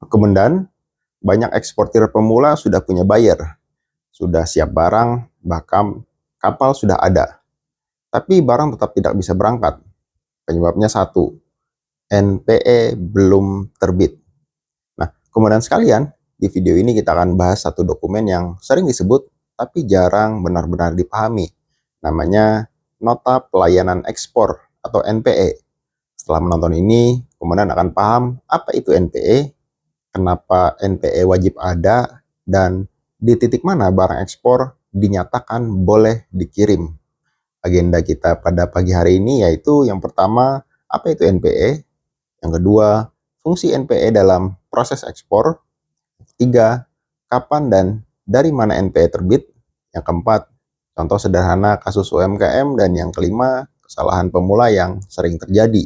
Kemudian, banyak eksportir pemula sudah punya buyer, sudah siap barang, bahkan kapal sudah ada. Tapi barang tetap tidak bisa berangkat. Penyebabnya satu, NPE belum terbit. Nah, kemudian sekalian, di video ini kita akan bahas satu dokumen yang sering disebut, tapi jarang benar-benar dipahami. Namanya Nota Pelayanan Ekspor atau NPE. Setelah menonton ini, kemudian akan paham apa itu NPE, kenapa NPE wajib ada, dan di titik mana barang ekspor dinyatakan boleh dikirim. Agenda kita pada pagi hari ini yaitu yang pertama, apa itu NPE? Yang kedua, fungsi NPE dalam proses ekspor. Ketiga, kapan dan dari mana NPE terbit. Yang keempat, contoh sederhana kasus UMKM. Dan yang kelima, kesalahan pemula yang sering terjadi.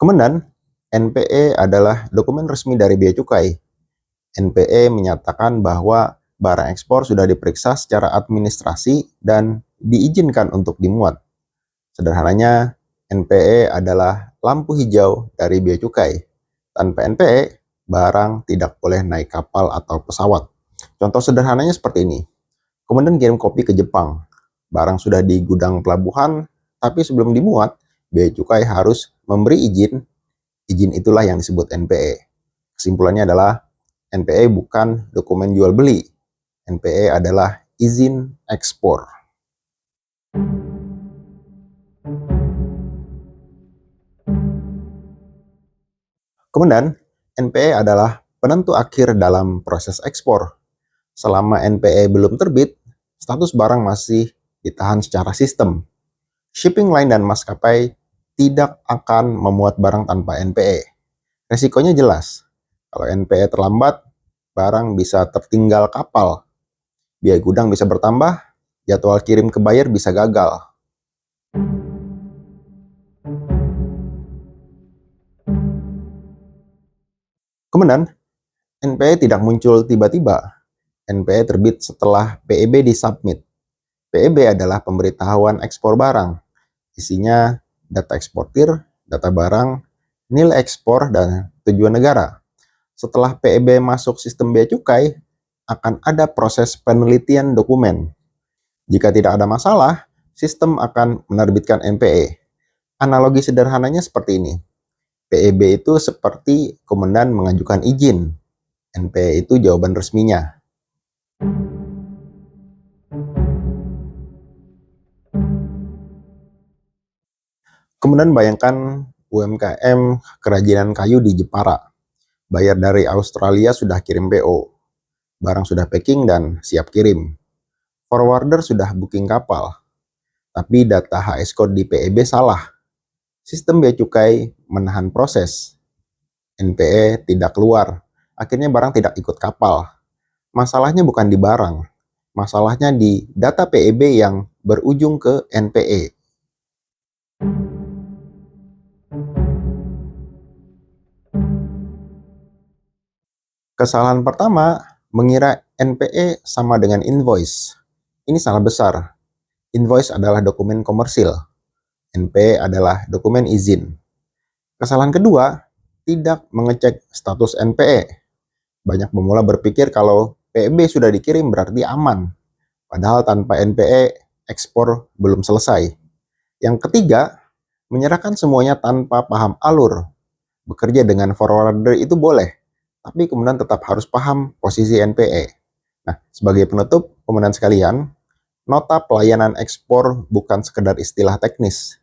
Kemudian, NPE adalah dokumen resmi dari Bea Cukai. NPE menyatakan bahwa barang ekspor sudah diperiksa secara administrasi dan diizinkan untuk dimuat. Sederhananya, NPE adalah lampu hijau dari Bea Cukai. Tanpa NPE, barang tidak boleh naik kapal atau pesawat. Contoh sederhananya seperti ini. Kemudian kirim kopi ke Jepang. Barang sudah di gudang pelabuhan, tapi sebelum dimuat, Bea Cukai harus memberi izin. Izin itulah yang disebut NPE. Kesimpulannya adalah NPE bukan dokumen jual beli. NPE adalah izin ekspor. Kemudian, NPE adalah penentu akhir dalam proses ekspor. Selama NPE belum terbit, status barang masih ditahan secara sistem. Shipping line dan maskapai tidak akan memuat barang tanpa NPE. Resikonya jelas. Kalau NPE terlambat, barang bisa tertinggal kapal. Biaya gudang bisa bertambah, jadwal kirim ke buyer bisa gagal. Kemudian, NPE tidak muncul tiba-tiba. NPE terbit setelah PEB disubmit. PEB adalah pemberitahuan ekspor barang. Isinya data eksportir, data barang, nilai ekspor, dan tujuan negara. Setelah PEB masuk sistem bea cukai, akan ada proses penelitian dokumen. Jika tidak ada masalah, sistem akan menerbitkan NPE. Analogi sederhananya seperti ini. PEB itu seperti komandan mengajukan izin. NPE itu jawaban resminya. Kemudian bayangkan UMKM kerajinan kayu di Jepara. Bayar dari Australia sudah kirim PO. Barang sudah packing dan siap kirim. Forwarder sudah booking kapal. Tapi data HS code di PEB salah. Sistem bea cukai menahan proses. NPE tidak keluar. Akhirnya barang tidak ikut kapal. Masalahnya bukan di barang. Masalahnya di data PEB yang berujung ke NPE. Kesalahan pertama, mengira NPE sama dengan invoice. Ini salah besar. Invoice adalah dokumen komersil. NPE adalah dokumen izin. Kesalahan kedua, tidak mengecek status NPE. Banyak pemula berpikir kalau PEB sudah dikirim berarti aman. Padahal tanpa NPE, ekspor belum selesai. Yang ketiga, menyerahkan semuanya tanpa paham alur. Bekerja dengan forwarder itu boleh, tapi kemudian tetap harus paham posisi NPE. Nah, sebagai penutup, komandan sekalian, nota pelayanan ekspor bukan sekedar istilah teknis.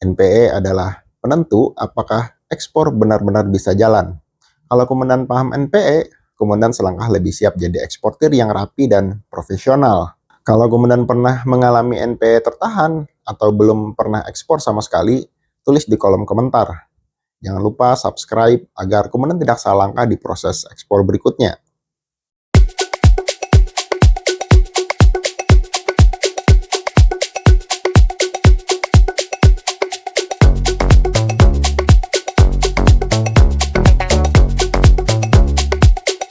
NPE adalah penentu apakah ekspor benar-benar bisa jalan. Kalau komandan paham NPE, komandan selangkah lebih siap jadi eksportir yang rapi dan profesional. Kalau komandan pernah mengalami NPE tertahan atau belum pernah ekspor sama sekali, tulis di kolom komentar. Jangan lupa subscribe agar komandan tidak salah langkah di proses ekspor berikutnya.